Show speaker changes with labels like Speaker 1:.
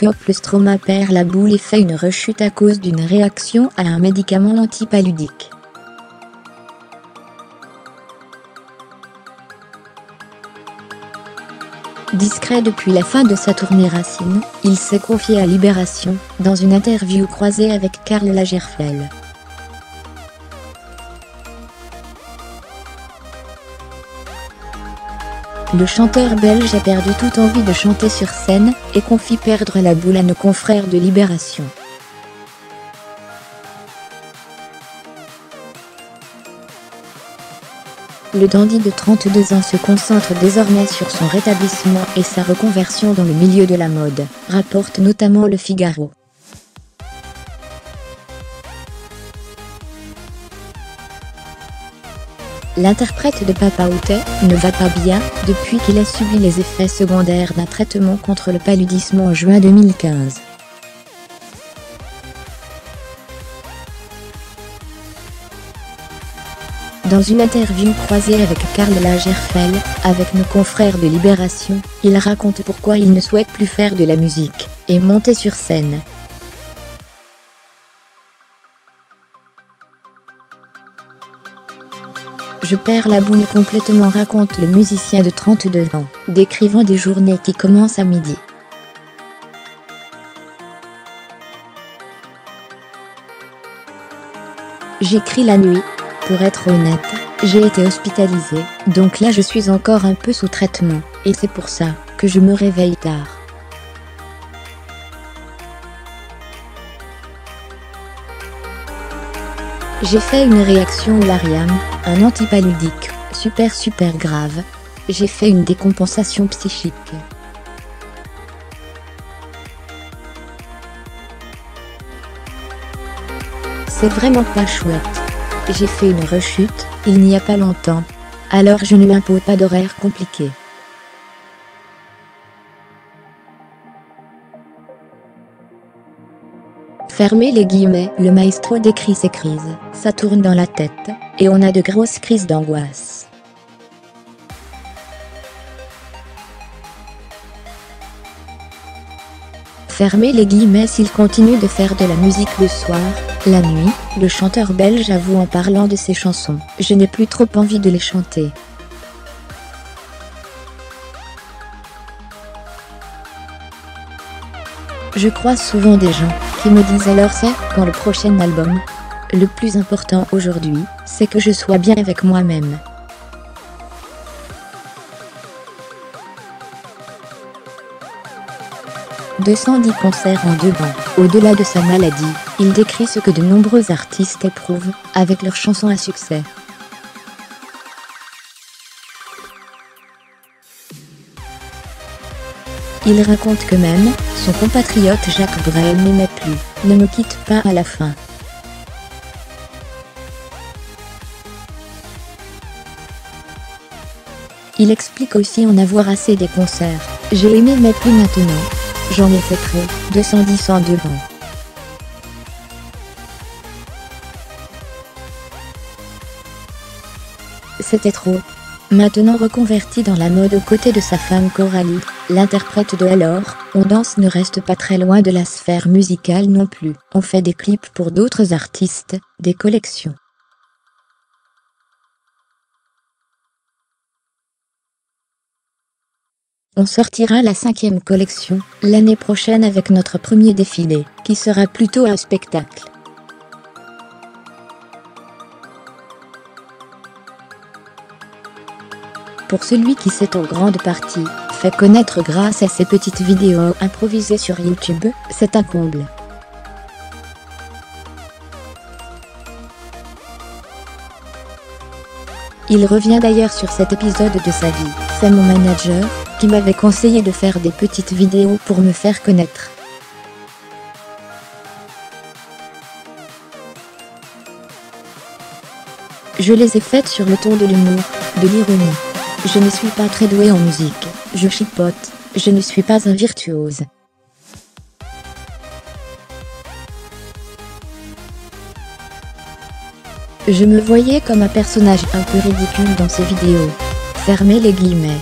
Speaker 1: Jacob le Stroma perd la boule et fait une rechute à cause d'une réaction à un médicament antipaludique. Discret depuis la fin de sa tournée Racine, il s'est confié à Libération, dans une interview croisée avec Karl Lagerfeld. Le chanteur belge a perdu toute envie de chanter sur scène, et confie perdre la boule à nos confrères de Libération. Le dandy de 32 ans se concentre désormais sur son rétablissement et sa reconversion dans le milieu de la mode, rapporte notamment Le Figaro. L'interprète de Papa Outé ne va pas bien depuis qu'il a subi les effets secondaires d'un traitement contre le paludisme en juin 2015. Dans une interview croisée avec Karl Lagerfeld, avec nos confrères de Libération, il raconte pourquoi il ne souhaite plus faire de la musique et monter sur scène. Je perds la boule complètement, raconte le musicien de 32 ans, décrivant des journées qui commencent à midi. J'écris la nuit. Pour être honnête, j'ai été hospitalisée, donc là je suis encore un peu sous traitement, et c'est pour ça que je me réveille tard. J'ai fait une réaction au Lariam, un antipaludique, super grave. J'ai fait une décompensation psychique. C'est vraiment pas chouette. J'ai fait une rechute, il n'y a pas longtemps. Alors je ne m'impose pas d'horaire compliqué. Fermez les guillemets, le maestro décrit ces crises. Ça tourne dans la tête, et on a de grosses crises d'angoisse. Fermez les guillemets. S'il continue de faire de la musique le soir, la nuit, le chanteur belge avoue en parlant de ses chansons. Je n'ai plus trop envie de les chanter. Je croise souvent des gens qui me disent alors c'est quand le prochain album. Le plus important aujourd'hui, c'est que je sois bien avec moi-même. « 210 concerts en 2 ans. Au-delà de sa maladie, il décrit ce que de nombreux artistes éprouvent avec leurs chansons à succès. Il raconte que même son compatriote Jacques Brel n'aimait plus « Ne me quitte pas » à la fin. Il explique aussi en avoir assez des concerts. « J'ai aimé mais plus maintenant. J'en ai fait trop, 210 en 2 ans. C'était trop. » Maintenant reconverti dans la mode aux côtés de sa femme Coralie, l'interprète de Alors, on danse ne reste pas très loin de la sphère musicale non plus. On fait des clips pour d'autres artistes, des collections. On sortira la 5e collection, l'année prochaine avec notre premier défilé, qui sera plutôt un spectacle. Pour celui qui s'est en grande partie fait connaître grâce à ses petites vidéos improvisées sur YouTube, c'est un comble. Il revient d'ailleurs sur cet épisode de sa vie. C'est mon manager qui m'avait conseillé de faire des petites vidéos pour me faire connaître. Je les ai faites sur le ton de l'humour, de l'ironie. Je ne suis pas très doué en musique, je chipote, je ne suis pas un virtuose. Je me voyais comme un personnage un peu ridicule dans ces vidéos. Fermez les guillemets.